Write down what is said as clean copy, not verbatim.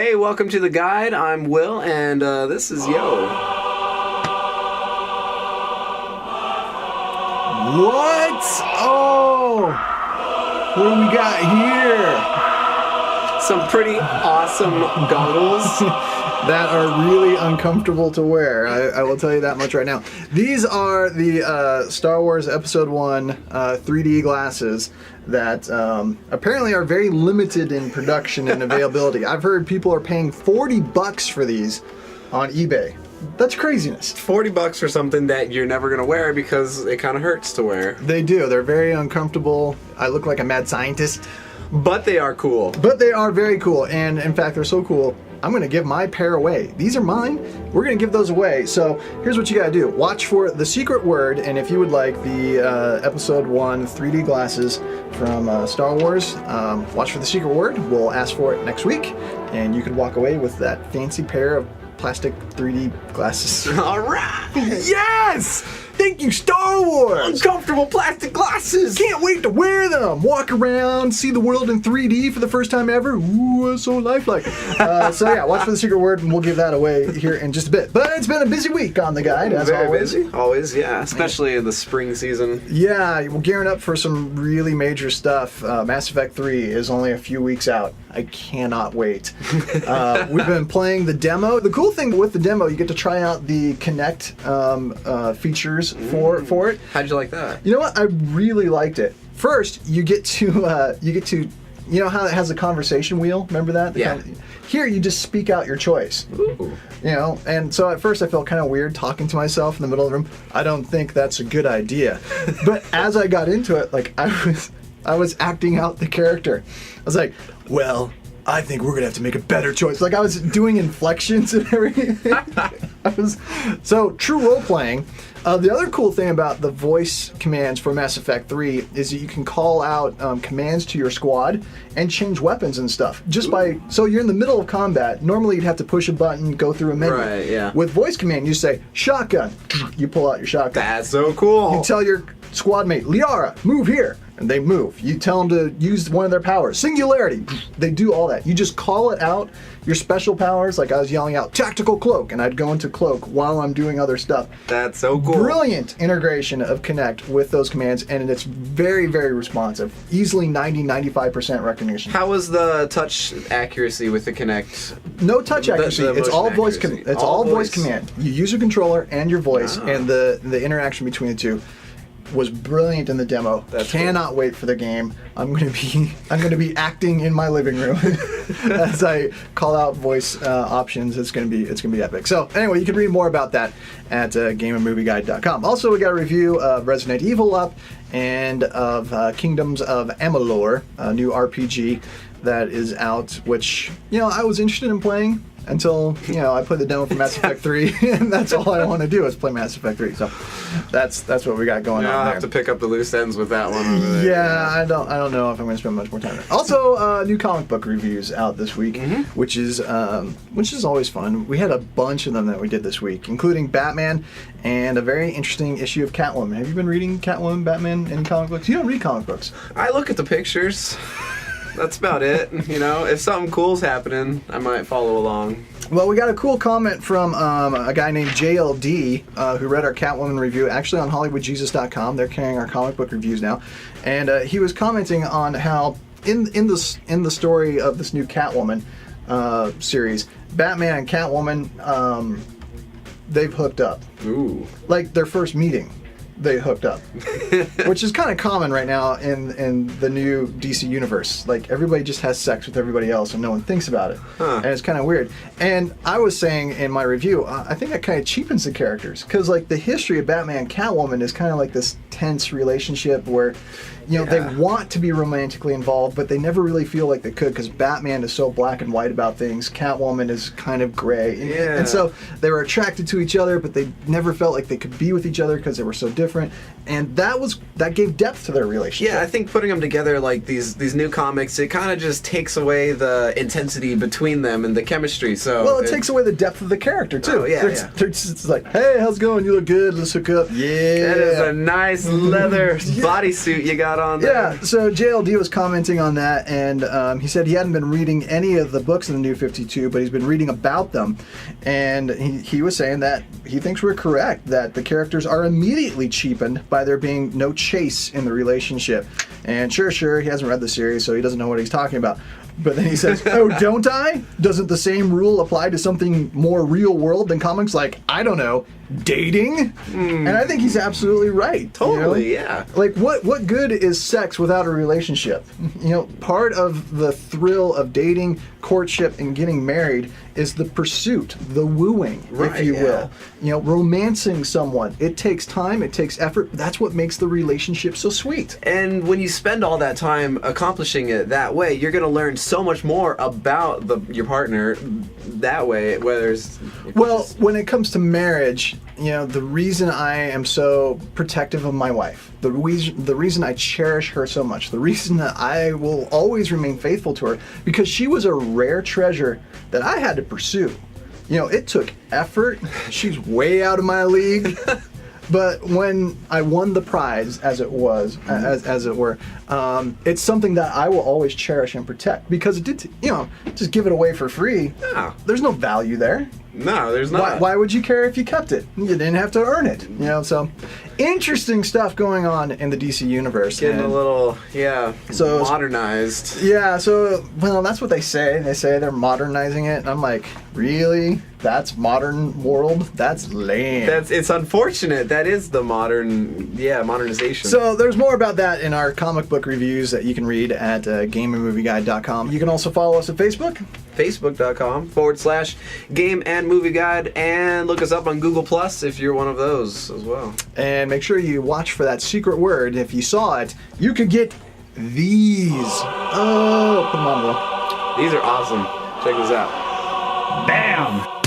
Hey, welcome to The Guide. I'm Will, and this is Yo. What? Oh! What do we got here? Some pretty awesome goggles. That are really uncomfortable to wear. I will tell you that much right now. These are the Star Wars Episode 1 3D glasses that apparently are very limited in production and availability. I've heard people are paying $40 for these on eBay. That's craziness. $40 for something that you're never going to wear because it kind of hurts to wear. They do. They're very uncomfortable. I look like a mad scientist. But they are cool. But they are very cool. And in fact, they're so cool, I'm going to give my pair away. These are mine. We're going to give those away. So here's what you got to do. Watch for the secret word. And if you would like the Episode 1 3D glasses from Star Wars, watch for the secret word. We'll ask for it next week. And you can walk away with that fancy pair of plastic 3D glasses. All right. Yes! Thank you, Star Wars! Uncomfortable plastic glasses. Can't wait to wear them! Walk around, see the world in 3D for the first time ever. Ooh, so lifelike. So yeah, watch for the secret word, and we'll give that away here in just a bit. But it's been a busy week on The Guide, as Very always. busy. Always, yeah. Especially in the spring season. Yeah, we're gearing up for some really major stuff. Mass Effect 3 is only a few weeks out. I cannot wait. We've been playing the demo. The cool thing with the demo, you get to try out the Kinect features for it. How'd you like that? You know what? I really liked it. First, you get to you know how it has a conversation wheel? Remember that? Yeah. Here, you just speak out your choice. Ooh. You know, and so at first I felt kind of weird talking to myself in the middle of the room. I don't think that's a good idea. But as I got into it, like I was acting out the character. I was like, well, I think we're gonna have to make a better choice. Like I was doing inflections and everything. So true role playing. The other cool thing about the voice commands for Mass Effect 3 is that you can call out commands to your squad and change weapons and stuff. So you're in the middle of combat. Normally you'd have to push a button, go through a menu. Right, yeah. With voice command, you say shotgun. You pull out your shotgun. That's so cool. You tell your squad mate, Liara, move here. And they move. You tell them to use one of their powers. Singularity. They do all that. You just call it out, your special powers. Like I was yelling out, tactical cloak, and I'd go into cloak while I'm doing other stuff. That's so cool. Brilliant integration of Kinect with those commands, and it's very, very responsive. Easily 90-95% recognition. How was the touch accuracy with the Kinect? No touch accuracy. the It's all motion voice. accuracy. It's All all voice voice. command. You use your controller and your voice, Ah. and the interaction between the two was brilliant in the demo. That's Cannot wait for the game. I'm gonna be acting in my living room as I call out voice options. It's gonna be epic. So anyway, you can read more about that at GameAndMovieGuide.com. Also, we got a review of Resident Evil up and of Kingdoms of Amalur, a new RPG that is out, which I was interested in playing until I played the demo for Mass Effect 3, and that's all I want to do is play Mass Effect 3. So that's what we got going on I'll there. have to pick up the loose ends with that one over there. Yeah, I don't know if I'm going to spend much more time on it. Also, new comic book reviews out this week, which is always fun. We had a bunch of them that we did this week, including Batman and a very interesting issue of Catwoman. Have you been reading Catwoman, Batman, any comic books? You don't read comic books. I look at the pictures. That's about it. If something cool's happening, I might follow along. Well, we got a cool comment from a guy named JLD who read our Catwoman review, actually on HollywoodJesus.com. They're carrying our comic book reviews now, and he was commenting on how in the story of this new Catwoman series, Batman and Catwoman they've hooked up. Ooh. Like their first meeting, they hooked up, which is kind of common right now in the new DC universe. Like everybody just has sex with everybody else and no one thinks about it, and it's kind of weird. And I was saying in my review, I think that kind of cheapens the characters because like the history of Batman and Catwoman is kind of like this tense relationship where they want to be romantically involved, but they never really feel like they could because Batman is so black and white about things. Catwoman is kind of gray, and so they were attracted to each other, but they never felt like they could be with each other because they were so different. different, and that gave depth to their relationship. Yeah, I think putting them together like these new comics, it kind of just takes away the intensity between them and the chemistry. So Well, it takes away the depth of the character too. Oh, yeah, They're just like, hey, how's it going? You look good. Let's hook up. Yeah. That is a nice leather bodysuit you got on there. Yeah, so JLD was commenting on that, and he said he hadn't been reading any of the books in the New 52, but he's been reading about them, and he was saying that he thinks we're correct, that the characters are immediately cheapened by there being no chase in the relationship. And sure, he hasn't read the series, so he doesn't know what he's talking about. But then he says, oh, don't I? Doesn't the same rule apply to something more real world than comics, like, I don't know, dating? And I think he's absolutely right. Totally, you know? yeah. Like, what good is sex without a relationship? You know, part of the thrill of dating, courtship, and getting married is the pursuit, the wooing, Right, if you yeah. will. You know, romancing someone. It takes time, it takes effort, but that's what makes the relationship so sweet. And when you spend all that time accomplishing it that way, you're going to learn so much more about your partner that way, whether it's... Well, when it comes to marriage, you know, the reason I am so protective of my wife, the reason I cherish her so much, the reason that I will always remain faithful to her, because she was a rare treasure that I had to pursue. You know, it took effort. She's way out of my league. But when I won the prize, as it was, as it were, it's something that I will always cherish and protect, because it did, just give it away for free. No. There's no value there. No, there's not. Why would you care if you kept it? You didn't have to earn it. You know, so interesting stuff going on in the DC universe. Getting a and- little, So- modernized. Yeah, so, well, that's what they say. They say they're modernizing it, and I'm like, really? That's modern world? That's lame. It's unfortunate. That is the modernization. So there's more about that in our comic book reviews that you can read at gameandmovieguide.com. You can also follow us at Facebook. Facebook.com/Game and Movie Guide, and look us up on Google Plus if you're one of those as well. And make sure you watch for that secret word. If you saw it, you could get these. Oh, put them on, Will. These are awesome. Check this out. Bam!